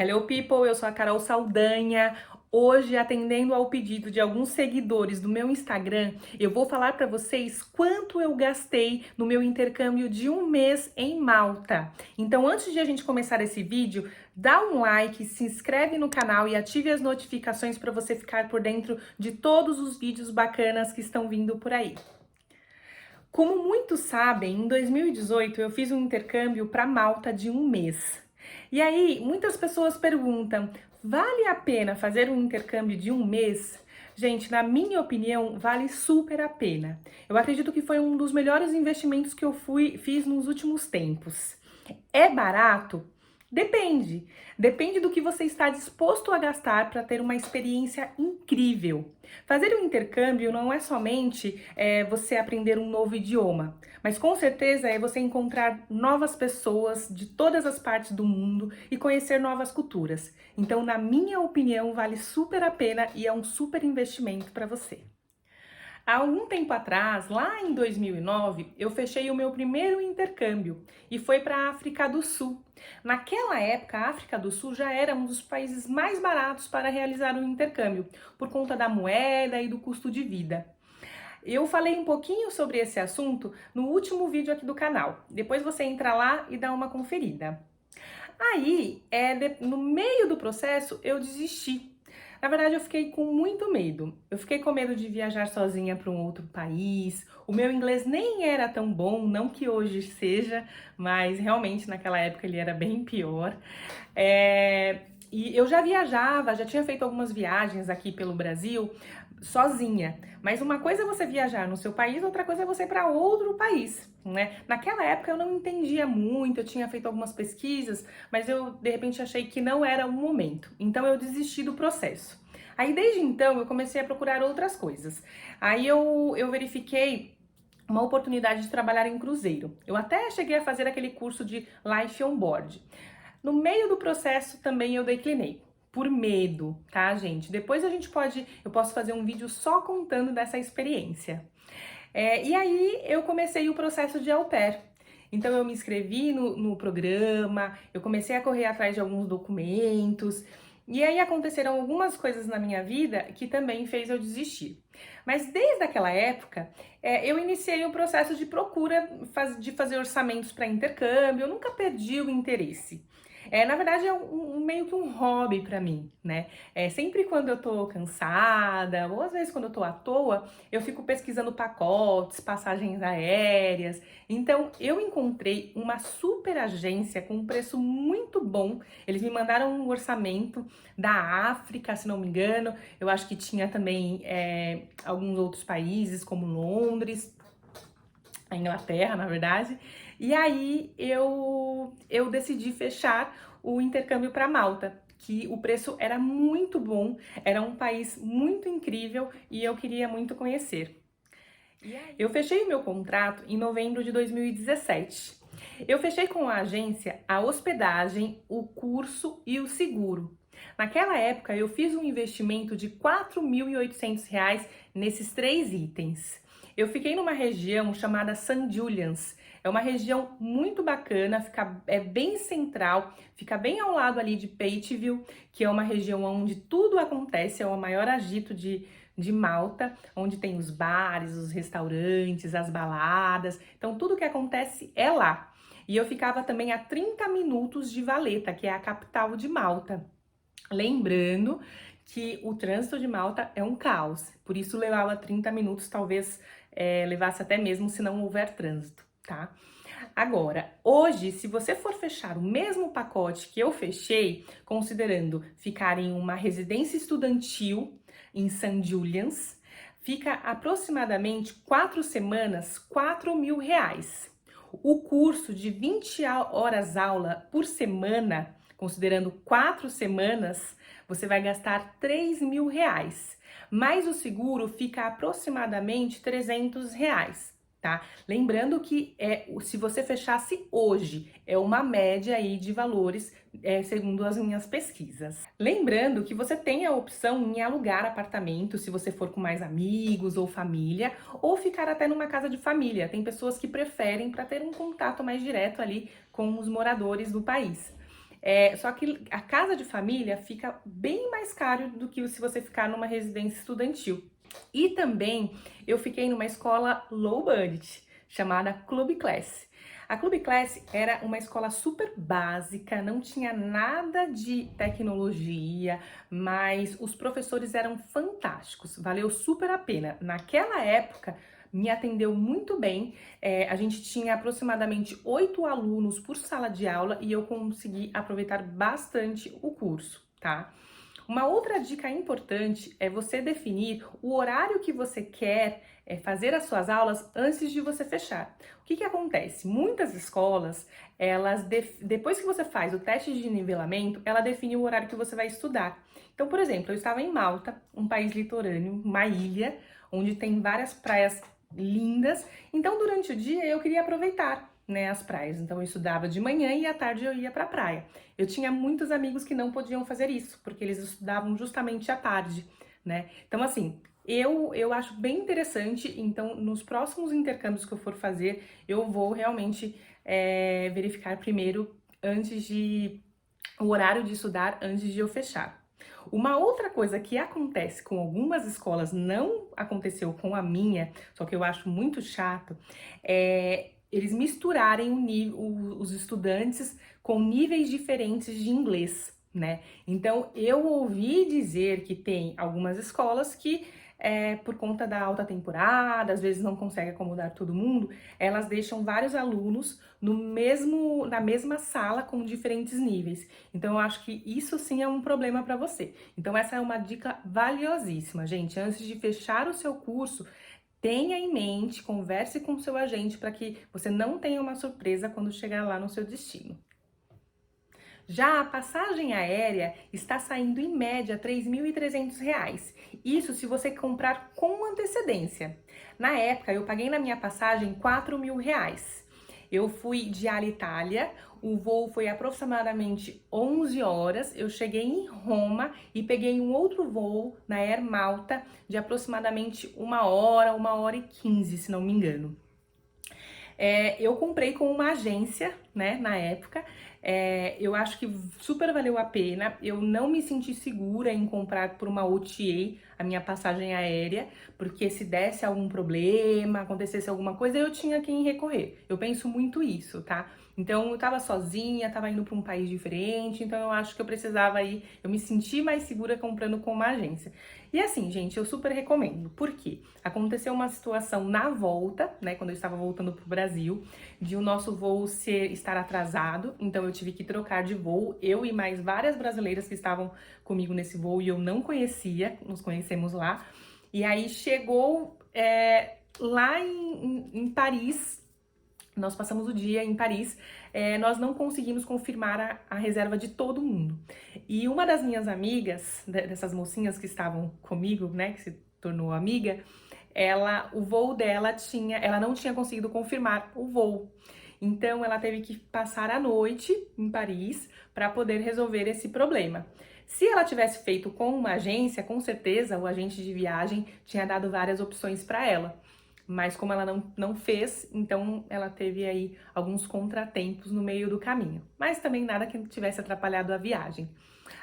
Hello people, eu sou a Carol Saldanha. Hoje, atendendo ao pedido de alguns seguidores do meu Instagram, eu vou falar para vocês quanto eu gastei no meu intercâmbio de um mês em Malta. Então, antes de a gente começar esse vídeo, dá um like, se inscreve no canal e ative as notificações para você ficar por dentro de todos os vídeos bacanas que estão vindo por aí. Como muitos sabem, em 2018 eu fiz um intercâmbio para Malta de um mês. E aí, muitas pessoas perguntam: vale a pena fazer um intercâmbio de um mês? Gente, na minha opinião, vale super a pena. Eu acredito que foi um dos melhores investimentos que eu fiz nos últimos tempos. É barato? Depende. Depende do que você está disposto a gastar para ter uma experiência incrível. Fazer um intercâmbio não é somente você aprender um novo idioma, mas com certeza é você encontrar novas pessoas de todas as partes do mundo e conhecer novas culturas. Então, na minha opinião, vale super a pena e é um super investimento para você. Há algum tempo atrás, lá em 2009, eu fechei o meu primeiro intercâmbio e foi para a África do Sul. Naquela época, a África do Sul já era um dos países mais baratos para realizar o intercâmbio, por conta da moeda e do custo de vida. Eu falei um pouquinho sobre esse assunto no último vídeo aqui do canal. Depois você entra lá e dá uma conferida. Aí, no meio do processo, eu desisti. Na verdade, eu fiquei com muito medo. Eu fiquei com medo de viajar sozinha para um outro país. O meu inglês nem era tão bom, não que hoje seja, mas realmente naquela época ele era bem pior. E eu já viajava, já tinha feito algumas viagens aqui pelo Brasil sozinha. Mas uma coisa é você viajar no seu país, outra coisa é você ir para outro país, né? Naquela época eu não entendia muito, eu tinha feito algumas pesquisas, mas eu de repente achei que não era o momento. Então eu desisti do processo. Aí desde então eu comecei a procurar outras coisas. Aí eu verifiquei uma oportunidade de trabalhar em cruzeiro. Eu até cheguei a fazer aquele curso de Life on Board. No meio do processo também eu declinei, por medo, tá, gente? Depois eu posso fazer um vídeo só contando dessa experiência. E aí eu comecei o processo de au pair. Então eu me inscrevi no programa, eu comecei a correr atrás de alguns documentos, e aí aconteceram algumas coisas na minha vida que também fez eu desistir. Mas desde aquela época, eu iniciei o processo de procura de fazer orçamentos para intercâmbio, eu nunca perdi o interesse. Na verdade, é meio que um hobby para mim, né? Sempre quando eu tô cansada, ou às vezes quando eu tô à toa, eu fico pesquisando pacotes, passagens aéreas. Então, eu encontrei uma super agência com um preço muito bom. Eles me mandaram um orçamento da África, se não me engano. Eu acho que tinha também alguns outros países, como Londres, a Inglaterra, na verdade. E aí eu decidi fechar o intercâmbio para Malta, que o preço era muito bom, era um país muito incrível e eu queria muito conhecer. Eu fechei o meu contrato em novembro de 2017. Eu fechei com a agência a hospedagem, o curso e o seguro. Naquela época, eu fiz um investimento de R$ 4.800 nesses três itens. Eu fiquei numa região chamada St. Julian's. É uma região muito bacana, é bem central, fica bem ao lado ali de Peiteville, que é uma região onde tudo acontece, é o maior agito de Malta, onde tem os bares, os restaurantes, as baladas. Então, tudo que acontece é lá. E eu ficava também a 30 minutos de Valletta, que é a capital de Malta. Lembrando que o trânsito de Malta é um caos, por isso levava 30 minutos, talvez levasse até mesmo se não houver trânsito, tá? Agora, hoje, se você for fechar o mesmo pacote que eu fechei, considerando ficar em uma residência estudantil em St. Julian's, fica aproximadamente 4 semanas, R$ 4.000. O curso de 20 horas aula por semana, considerando 4 semanas, você vai gastar R$ 3.000. Mais o seguro fica aproximadamente R$ 300. Tá? Lembrando que se você fechasse hoje, é uma média aí de valores, segundo as minhas pesquisas. Lembrando que você tem a opção em alugar apartamento, se você for com mais amigos ou família, ou ficar até numa casa de família. Tem pessoas que preferem para ter um contato mais direto ali com os moradores do país. Só que a casa de família fica bem mais caro do que se você ficar numa residência estudantil. E também eu fiquei numa escola low budget, chamada Club Class. A Club Class era uma escola super básica, não tinha nada de tecnologia, mas os professores eram fantásticos, valeu super a pena. Naquela época, me atendeu muito bem, a gente tinha aproximadamente 8 alunos por sala de aula e eu consegui aproveitar bastante o curso, tá? Uma outra dica importante é você definir o horário que você quer fazer as suas aulas antes de você fechar. O que acontece? Muitas escolas, depois que você faz o teste de nivelamento, ela define o horário que você vai estudar. Então, por exemplo, eu estava em Malta, um país litorâneo, uma ilha, onde tem várias praias lindas. Então, durante o dia, eu queria aproveitar, né, as praias. Então, eu estudava de manhã e à tarde eu ia para a praia. Eu tinha muitos amigos que não podiam fazer isso, porque eles estudavam justamente à tarde, né? Então, assim, eu acho bem interessante. Então, nos próximos intercâmbios que eu for fazer, eu vou realmente verificar primeiro, o horário de estudar antes de eu fechar. Uma outra coisa que acontece com algumas escolas, não aconteceu com a minha, só que eu acho muito chato, é eles misturarem os estudantes com níveis diferentes de inglês, né? Então, eu ouvi dizer que tem algumas escolas que, por conta da alta temporada, às vezes não consegue acomodar todo mundo, elas deixam vários alunos na mesma sala com diferentes níveis. Então, eu acho que isso sim é um problema para você. Então, essa é uma dica valiosíssima, gente. Antes de fechar o seu curso, tenha em mente, converse com o seu agente para que você não tenha uma surpresa quando chegar lá no seu destino. Já a passagem aérea está saindo em média R$ 3.300. Isso se você comprar com antecedência. Na época, eu paguei na minha passagem R$ 4.000. Eu fui de Alitalia, o voo foi aproximadamente 11 horas, eu cheguei em Roma e peguei um outro voo na Air Malta de aproximadamente 1 hora e 15, se não me engano. Eu comprei com uma agência, né, na época. Eu acho que super valeu a pena. Eu não me senti segura em comprar por uma OTA a minha passagem aérea, porque se desse algum problema, acontecesse alguma coisa, eu tinha quem recorrer. Eu penso muito isso, tá? Então, eu tava sozinha, tava indo para um país diferente, então eu acho que eu precisava eu me senti mais segura comprando com uma agência. E assim, gente, eu super recomendo. Por quê? Aconteceu uma situação na volta, né, quando eu estava voltando pro Brasil, de o nosso voo estar atrasado, então eu tive que trocar de voo, eu e mais várias brasileiras que estavam comigo nesse voo e eu não conhecia, nos conhecemos lá. E aí chegou lá em Paris, nós passamos o dia em Paris, nós não conseguimos confirmar a reserva de todo mundo. E uma das minhas amigas, dessas mocinhas que estavam comigo, né, que se tornou amiga, o voo dela ela não tinha conseguido confirmar o voo. Então, ela teve que passar a noite em Paris para poder resolver esse problema. Se ela tivesse feito com uma agência, com certeza o agente de viagem tinha dado várias opções para ela. Mas como ela não fez, então ela teve aí alguns contratempos no meio do caminho. Mas também nada que tivesse atrapalhado a viagem.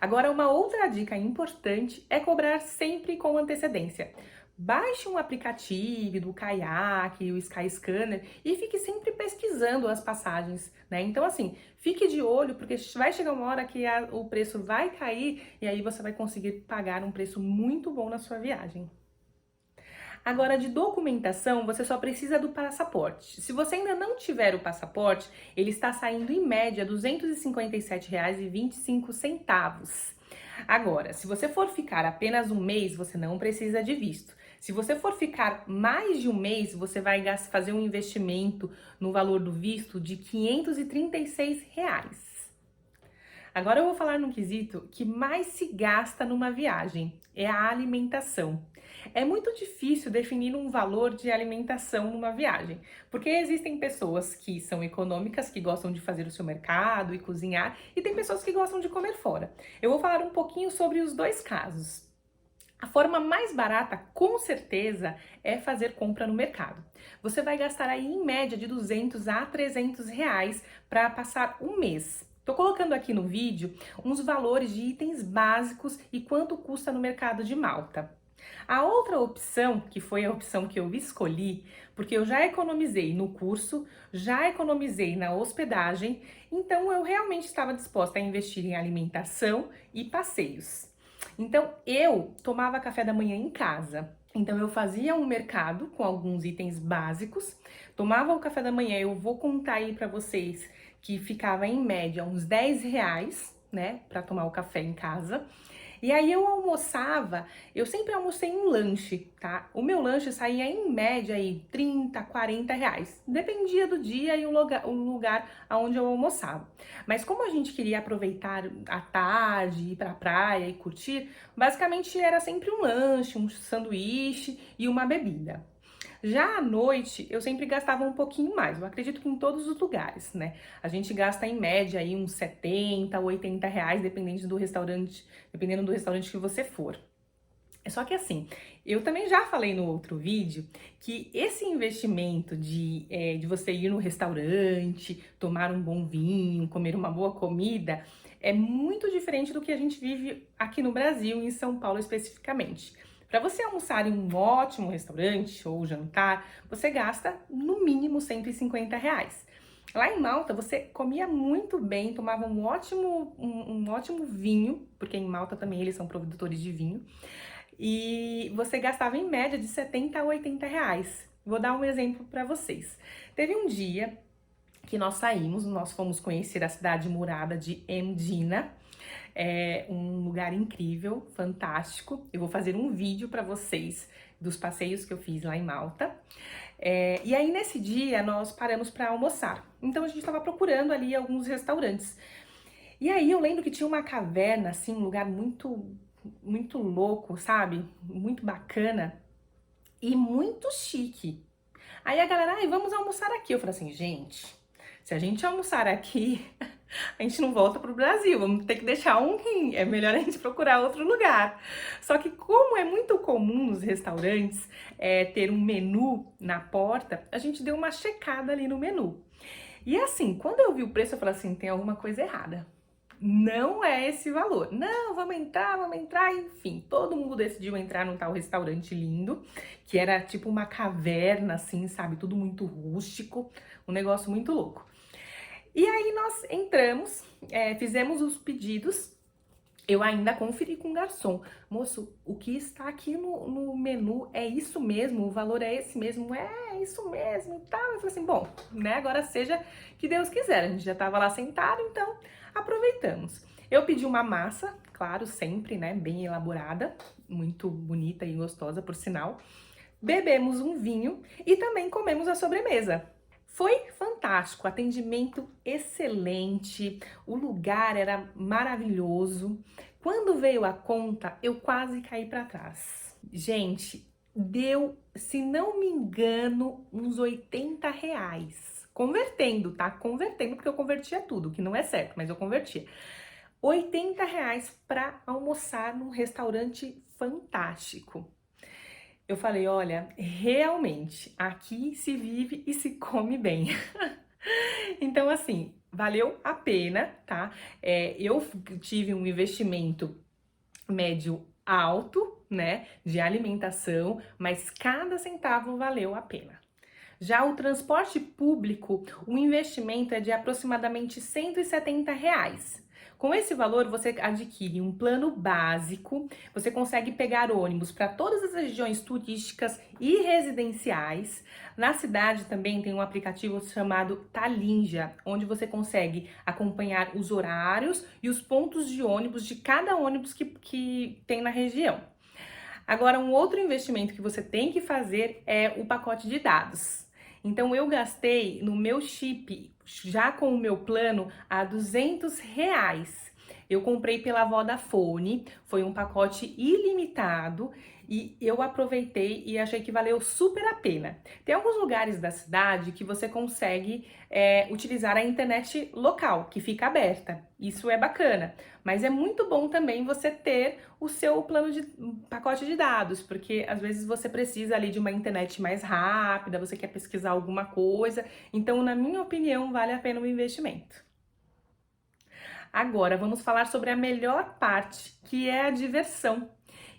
Agora, uma outra dica importante é cobrar sempre com antecedência. Baixe um aplicativo do Kayak, o Skyscanner e fique sempre pesquisando as passagens, né? Então, assim, fique de olho, porque vai chegar uma hora que o preço vai cair e aí você vai conseguir pagar um preço muito bom na sua viagem. Agora, de documentação, você só precisa do passaporte. Se você ainda não tiver o passaporte, ele está saindo em média R$ 257,25. Agora, se você for ficar apenas um mês, você não precisa de visto. Se você for ficar mais de um mês, você vai fazer um investimento no valor do visto de R$ 536. Agora eu vou falar num quesito que mais se gasta numa viagem, é a alimentação. É muito difícil definir um valor de alimentação numa viagem, porque existem pessoas que são econômicas, que gostam de fazer o seu mercado e cozinhar, e tem pessoas que gostam de comer fora. Eu vou falar um pouquinho sobre os dois casos. A forma mais barata, com certeza, é fazer compra no mercado. Você vai gastar aí em média de R$ 200 a R$ 300 para passar um mês. Tô colocando aqui no vídeo uns valores de itens básicos e quanto custa no mercado de Malta. A outra opção, que foi a opção que eu escolhi, porque eu já economizei no curso, já economizei na hospedagem, então eu realmente estava disposta a investir em alimentação e passeios. Então eu tomava café da manhã em casa. Então eu fazia um mercado com alguns itens básicos, tomava o café da manhã, eu vou contar aí para vocês que ficava em média uns R$ 10, né, para tomar o café em casa. E aí eu almoçava, eu sempre almocei um lanche, tá? O meu lanche saía em média aí 30, R$ 40. Dependia do dia e o lugar aonde eu almoçava. Mas como a gente queria aproveitar a tarde, ir pra praia e curtir, basicamente era sempre um lanche, um sanduíche e uma bebida. Já à noite, eu sempre gastava um pouquinho mais. Eu acredito que em todos os lugares, né? A gente gasta em média aí uns R$ 70, R$ 80, dependendo do restaurante que você for. Só que assim, eu também já falei no outro vídeo que esse investimento de você ir no restaurante, tomar um bom vinho, comer uma boa comida, é muito diferente do que a gente vive aqui no Brasil, em São Paulo especificamente. Para você almoçar em um ótimo restaurante ou jantar, você gasta no mínimo R$ 150. Lá em Malta, você comia muito bem, tomava um ótimo vinho, porque em Malta também eles são produtores de vinho, e você gastava em média de R$ 70 a R$ 80. Vou dar um exemplo para vocês. Teve um dia que nós fomos conhecer a cidade murada de Mdina, é um lugar incrível, fantástico. Eu vou fazer um vídeo para vocês dos passeios que eu fiz lá em Malta. E aí nesse dia nós paramos para almoçar. Então a gente estava procurando ali alguns restaurantes. E aí eu lembro que tinha uma caverna, assim, um lugar muito louco, sabe? Muito bacana e muito chique. Aí a galera, ai, vamos almoçar aqui. Eu falei assim, gente, se a gente almoçar aqui, a gente não volta pro Brasil, vamos ter que deixar um rim, é melhor a gente procurar outro lugar. Só que como é muito comum nos restaurantes ter um menu na porta, a gente deu uma checada ali no menu. E assim, quando eu vi o preço, eu falei assim, tem alguma coisa errada. Não é esse valor. Não, vamos entrar, enfim. Todo mundo decidiu entrar num tal restaurante lindo, que era tipo uma caverna, assim, sabe? Tudo muito rústico, um negócio muito louco. E aí nós entramos, fizemos os pedidos. Eu ainda conferi com o garçom. Moço, o que está aqui no menu é isso mesmo? O valor é esse mesmo? É isso mesmo e tal. Eu falei assim, bom, né? Agora seja que Deus quiser. A gente já estava lá sentado, então aproveitamos. Eu pedi uma massa, claro, sempre, né? Bem elaborada, muito bonita e gostosa, por sinal. Bebemos um vinho e também comemos a sobremesa. Foi fantástico, atendimento excelente, o lugar era maravilhoso. Quando veio a conta, eu quase caí para trás. Gente, deu, se não me engano, uns R$ 80. Convertendo, tá? Convertendo, porque eu convertia tudo, que não é certo, mas eu convertia. R$ 80 para almoçar num restaurante fantástico. Eu falei, olha, realmente, aqui se vive e se come bem. Então, assim, valeu a pena, tá? Eu tive um investimento médio alto, né, de alimentação, mas cada centavo valeu a pena. Já o transporte público, o investimento é de aproximadamente R$ 170. Com esse valor, você adquire um plano básico, você consegue pegar ônibus para todas as regiões turísticas e residenciais. Na cidade também tem um aplicativo chamado Talinja, onde você consegue acompanhar os horários e os pontos de ônibus de cada ônibus que tem na região. Agora, um outro investimento que você tem que fazer é o pacote de dados. Então, eu gastei no meu chip, já com o meu plano, a R$ 200. Eu comprei pela Vodafone, foi um pacote ilimitado e eu aproveitei e achei que valeu super a pena. Tem alguns lugares da cidade que você consegue utilizar a internet local, que fica aberta. Isso é bacana, mas é muito bom também você ter o seu plano de pacote de dados, porque às vezes você precisa ali de uma internet mais rápida, você quer pesquisar alguma coisa. Então, na minha opinião, vale a pena o investimento. Agora, vamos falar sobre a melhor parte, que é a diversão.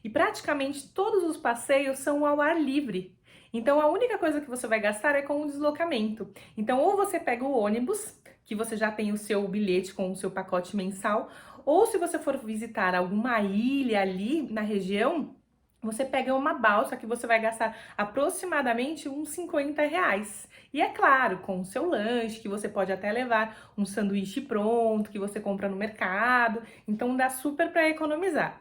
E praticamente todos os passeios são ao ar livre. Então, a única coisa que você vai gastar é com o deslocamento. Então, ou você pega o ônibus, que você já tem o seu bilhete com o seu pacote mensal, ou se você for visitar alguma ilha ali na região, você pega uma balsa que você vai gastar aproximadamente uns R$ 50. E é claro, com o seu lanche, que você pode até levar um sanduíche pronto, que você compra no mercado. Então dá super para economizar.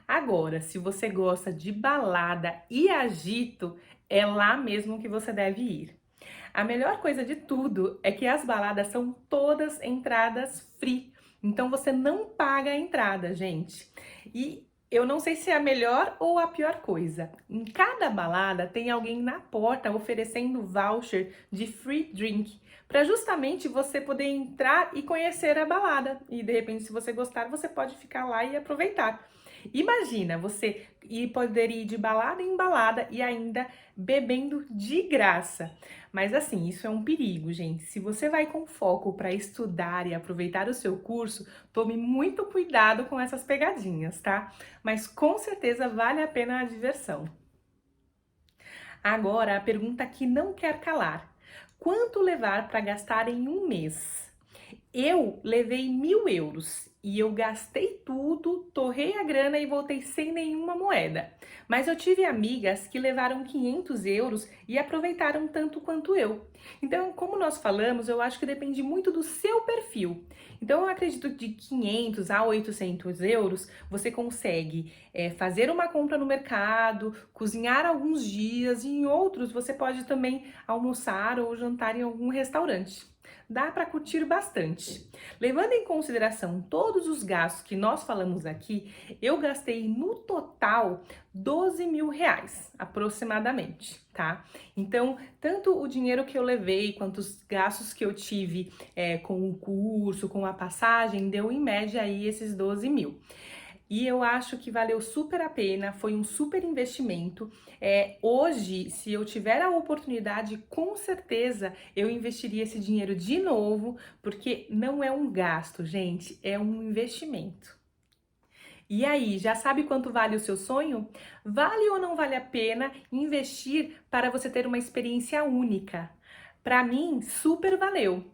Agora, se você gosta de balada e agito, é lá mesmo que você deve ir. A melhor coisa de tudo é que as baladas são todas entradas free. Então você não paga a entrada, gente. E eu não sei se é a melhor ou a pior coisa. Em cada balada tem alguém na porta oferecendo voucher de free drink, para justamente você poder entrar e conhecer a balada. E de repente, se você gostar, você pode ficar lá e aproveitar. Imagina você poder ir de balada em balada e ainda bebendo de graça. Mas assim, isso é um perigo, gente. Se você vai com foco para estudar e aproveitar o seu curso, tome muito cuidado com essas pegadinhas, tá? Mas com certeza vale a pena a diversão. Agora, a pergunta que não quer calar: quanto levar para gastar em um mês? Eu levei 1.000 euros e eu gastei tudo, torrei a grana e voltei sem nenhuma moeda. Mas eu tive amigas que levaram 500 euros e aproveitaram tanto quanto eu. Então, como nós falamos, eu acho que depende muito do seu perfil. Então, eu acredito que de 500 a 800 euros você consegue fazer uma compra no mercado, cozinhar alguns dias e em outros você pode também almoçar ou jantar em algum restaurante. Dá para curtir bastante. Levando em consideração todos os gastos que nós falamos aqui, eu gastei no total R$ 12.000, aproximadamente, tá? Então, tanto o dinheiro que eu levei quanto os gastos que eu tive com o curso, com a passagem, deu em média aí esses 12 mil. E eu acho que valeu super a pena, foi um super investimento. Hoje, se eu tiver a oportunidade, com certeza eu investiria esse dinheiro de novo, porque não é um gasto, gente, é um investimento. E aí, já sabe quanto vale o seu sonho? Vale ou não vale a pena investir para você ter uma experiência única? Para mim, super valeu.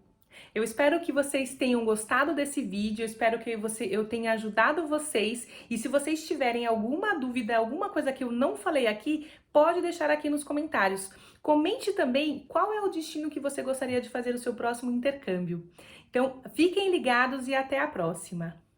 Eu espero que vocês tenham gostado desse vídeo, eu espero que eu tenha ajudado vocês. E se vocês tiverem alguma dúvida, alguma coisa que eu não falei aqui, pode deixar aqui nos comentários. Comente também qual é o destino que você gostaria de fazer o seu próximo intercâmbio. Então, fiquem ligados e até a próxima!